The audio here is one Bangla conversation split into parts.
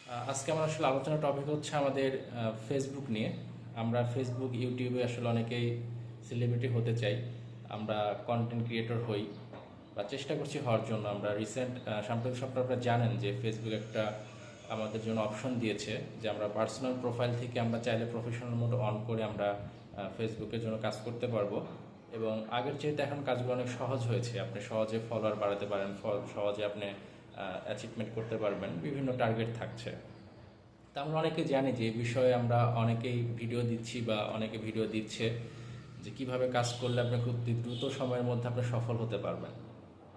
আজকে আমার আসলে আলোচনার টপিক হচ্ছে আমাদের ফেসবুক নিয়ে। আমরা ফেসবুক ইউটিউবে আসলে অনেকেই সেলিব্রিটি হতে চাই। আমরা কন্টেন্ট ক্রিয়েটর হই বা চেষ্টা করছি হওয়ার জন্য। আমরা সাম্প্রতিক সপ্তাহে আপনারা জানেন যে ফেসবুক একটা আমাদের জন্য অপশন দিয়েছে যে আমরা পার্সোনাল প্রোফাইল থেকে আমরা চাইলে প্রফেশনাল মোড অন করে আমরা ফেসবুকের জন্য কাজ করতে পারবো। এবং আগের চাইতে এখন কাজগুলো অনেক সহজ হয়েছে। আপনি সহজে ফলোয়ার বাড়াতে পারেন, সহজে আপনি অ্যাচিভমেন্ট করতে পারবেন, বিভিন্ন টার্গেট থাকছে। তা আমরা অনেকে জানি যে এই বিষয়ে আমরা অনেকেই ভিডিও দিচ্ছি বা অনেকে ভিডিও দিচ্ছে যে কিভাবে কাজ করলে আপনি খুব দ্রুত সময়ের মধ্যে আপনি সফল হতে পারবেন।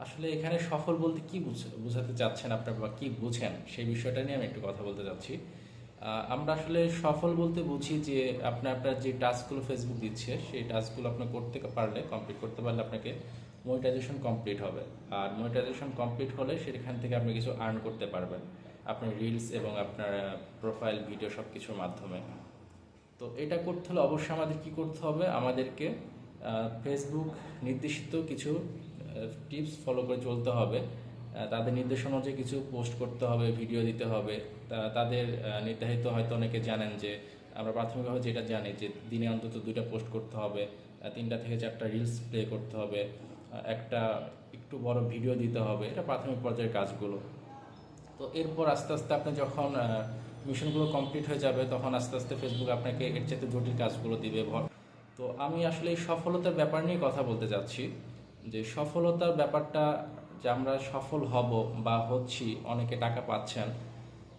আসলে এখানে সফল বলতে কি বোঝাতে চাচ্ছেন আপনার বা কি বুঝেন সেই বিষয়টা নিয়ে আমি একটু কথা বলতে চাচ্ছি। আমরা আসলে সফল বলতে বুঝি যে আপনার যে টাস্কগুলো ফেসবুক দিচ্ছে সেই টাস্কগুলো আপনি করতে পারলে, কমপ্লিট করতে পারলে আপনাকে মনিটাইজেশন কমপ্লিট হবে। আর মনিটাইজেশন কমপ্লিট হলে সেখান থেকে আপনি কিছু আর্ন করতে পারবেন আপনার রিলস এবং আপনার প্রোফাইল ভিডিও সব কিছুর মাধ্যমে। তো এটা করতে হলে অবশ্যই আমাদের কি করতে হবে, আমাদেরকে ফেসবুক নির্দেশিত কিছু টিপস ফলো করে চলতে হবে। তাদের নির্দেশনা অনুযায়ী কিছু পোস্ট করতে হবে, ভিডিও দিতে হবে। তাদের নির্ধারিত, হয়তো অনেকে জানেন যে আমরা প্রাথমিকভাবে যেটা জানি যে দিনে অন্তত 2টা পোস্ট করতে হবে, 3টা থেকে 4টা রিলস প্লে করতে হবে, একটা একটু বড় ভিডিও দিতে হবে। এটা প্রাথমিক পর্যায়ের কাজগুলো। তো এরপর আস্তে আস্তে আপনি যখন মিশনগুলো কমপ্লিট হয়ে যাবে তখন আস্তে আস্তে ফেসবুক আপনাকে এর চাইতে জটিল কাজগুলো দিবে। তো আমি আসলে এই সফলতার ব্যাপার নিয়ে কথা বলতে চাচ্ছি যে সফলতার ব্যাপারটা, যে আমরা সফল হব বা হচ্ছি, অনেকে টাকা পাচ্ছেন।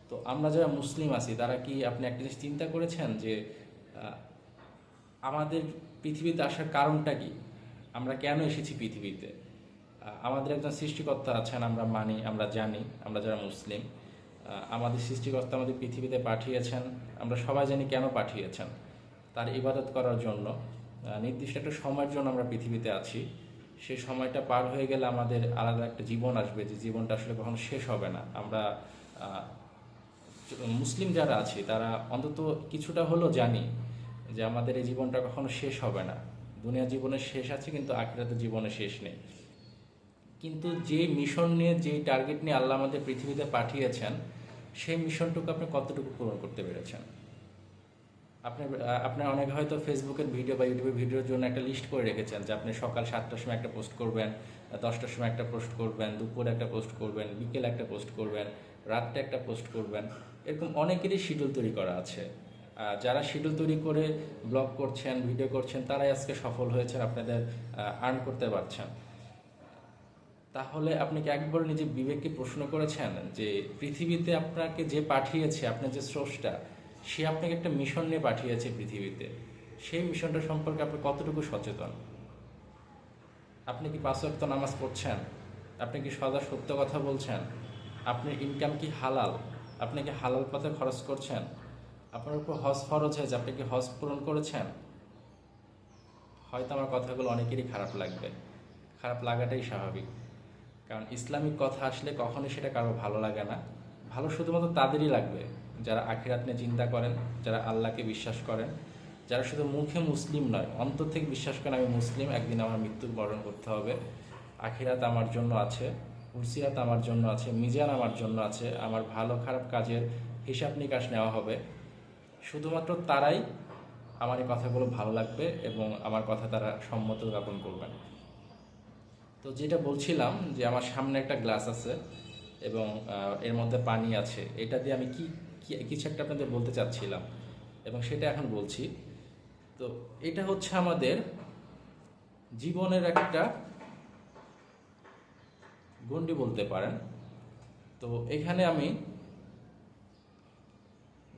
তো আমরা যারা মুসলিম আছি তারা কি, আপনি একটা জিনিস চিন্তা করেছেন যে আহ, আমাদের পৃথিবীতে আসার কারণটা কি? আমরা কেন এসেছি পৃথিবীতে? আমাদের একজন সৃষ্টিকর্তা আছেন, আমরা মানি, আমরা জানি, আমরা যারা মুসলিম। আমাদের সৃষ্টিকর্তা আমাদের পৃথিবীতে পাঠিয়েছেন, আমরা সবাই জানি কেন পাঠিয়েছেন। তার ইবাদত করার জন্য। নির্দিষ্ট একটা সময়ের জন্য আমরা পৃথিবীতে আছি। সেই সময়টা পার হয়ে গেলে আমাদের আলাদা একটা জীবন আসবে, যে জীবনটা আসলে কখনো শেষ হবে না। আমরা আহ, মুসলিম যারা আছি তারা অন্তত কিছুটা হলেও জানি যে আমাদের এই জীবনটা কখনো শেষ হবে না। দুনিয়া জীবনের শেষ আছে, কিন্তু আখিরাতের জীবনের শেষ নেই। কিন্তু যে মিশন নিয়ে, যেই টার্গেট নিয়ে আল্লাহ আমাদের পৃথিবীতে পাঠিয়েছেন, সেই মিশনটুকু আপনি কতটুকু পূরণ করতে পেরেছেন? আপনার অনেকে হয়তো ফেসবুকের ভিডিও বা ইউটিউবের ভিডিওর জন্য একটা লিস্ট করে রেখেছেন যে আপনি সকাল 7টার সময় একটা পোস্ট করবেন, 10টার সময় একটা পোস্ট করবেন, দুপুরে একটা পোস্ট করবেন, বিকেলে একটা পোস্ট করবেন, রাত্রে একটা পোস্ট করবেন। এরকম অনেকেরই শিডিউল তৈরি করা আছে। যারা শিডিউল তৈরি করে ব্লগ করছেন, ভিডিও করছেন, তারাই আজকে সফল হয়েছেন, আপনাদের আর্ন করতে পারছেন। তাহলে আপনি কি একবার নিজের বিবেককে প্রশ্ন করেছেন যে পৃথিবীতে আপনাকে যে পাঠিয়েছে, আপনার যে স্রষ্টা, সে আপনাকে একটা মিশন নিয়ে পাঠিয়েছে পৃথিবীতে। সেই মিশনটা সম্পর্কে আপনি কতটুকু সচেতন? আপনি কি 5 ওয়াক্ত নামাজ পড়ছেন? আপনি কি সদা সত্য কথা বলছেন? আপনার ইনকাম কি হালাল? আপনি কি হালাল পথে খরচ করছেন? আপনার উপর হজ ফরজ হয়েছে, আপনি কি হজ পূরণ করেছেন? হয়তো আমার কথাগুলো অনেকেরই খারাপ লাগবে। খারাপ লাগাটাই স্বাভাবিক। কারণ ইসলামিক কথা আসলে কখনোই সেটা কারো ভালো লাগে না। ভালো শুধুমাত্র তাদেরই লাগবে যারা আখিরাত নিয়ে চিন্তা করেন, যারা আল্লাহকে বিশ্বাস করেন, যারা শুধু মুখে মুসলিম নয়, অন্তর থেকে বিশ্বাস করেন আমি মুসলিম, একদিন আমার মৃত্যুবরণ করতে হবে, আখিরাত আমার জন্য আছে, উরসিরাত আমার জন্য আছে, মিজান আমার জন্য আছে, আমার ভালো খারাপ কাজের হিসাব নিকাশ নেওয়া হবে। শুধুমাত্র তারাই আমার এই কথাগুলো ভালো লাগবে এবং আমার কথা তারা সম্মত জ্ঞাপন করবেন। তো যেটা বলছিলাম যে আমার সামনে একটা গ্লাস আছে এবং এর মধ্যে পানি আছে। এটা দিয়ে আমি কিছু একটা আপনাদের বলতে চাচ্ছিলাম এবং সেটা এখন বলছি। তো এটা হচ্ছে আমাদের জীবনের একটা গণ্ডি বলতে পারেন। তো এখানে আমি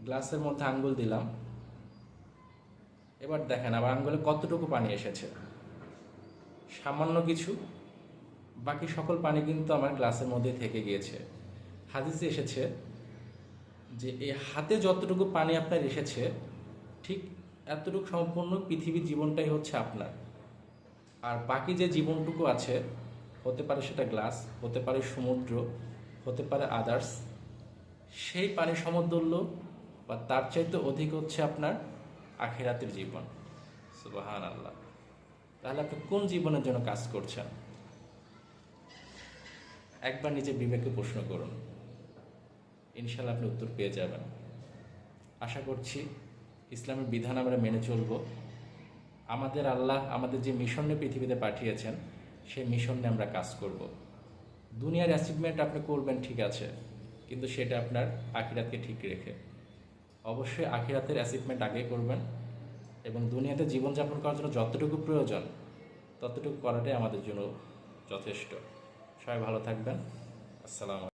গ্লাসের মধ্যে আঙ্গুল দিলাম। এবার দেখেন আমার আঙ্গুলে কতটুকু পানি এসেছে। সামান্য কিছু। বাকি সকল পানি কিন্তু আমার গ্লাসের মধ্যে থেকে গিয়েছে। হাদিসে এসেছে যে এই হাতে যতটুকু পানি আপনার এসেছে, ঠিক এতটুকু সম্পূর্ণ পৃথিবীর জীবনটাই হচ্ছে আপনার। আর বাকি যে জীবনটুকু আছে, হতে পারে সেটা গ্লাস, হতে পারে সমুদ্র, হতে পারে আদার্স, সেই পানি সমতুল্য বা তার চাইতে অধিক হচ্ছে আপনার আখিরাতের জীবন। সুবহান আল্লাহ। তাহলে আপনি কোন জীবনের জন্য কাজ করছেন? একবার নিজের বিবেককে প্রশ্ন করুন। ইনশাল্লাহ আপনি উত্তর পেয়ে যাবেন। আশা করছি ইসলামের বিধান আমরা মেনে চলব। আমাদের আল্লাহ আমাদের যে মিশন নিয়ে পৃথিবীতে পাঠিয়েছেন সেই মিশন নিয়ে আমরা কাজ করব। দুনিয়ার অ্যাচিভমেন্ট আপনি করবেন ঠিক আছে, কিন্তু সেটা আপনার আখিরাতকে ঠিক রেখে। অবশ্যই আখিরাতের অ্যাচিভমেন্ট আগে করবেন এবং দুনিয়াতে জীবনযাপন করার জন্য যতটুকু প্রয়োজন ততটুকু করাটাই আমাদের জন্য যথেষ্ট। সবাই ভালো থাকবেন। আসসালামু আলাইকুম।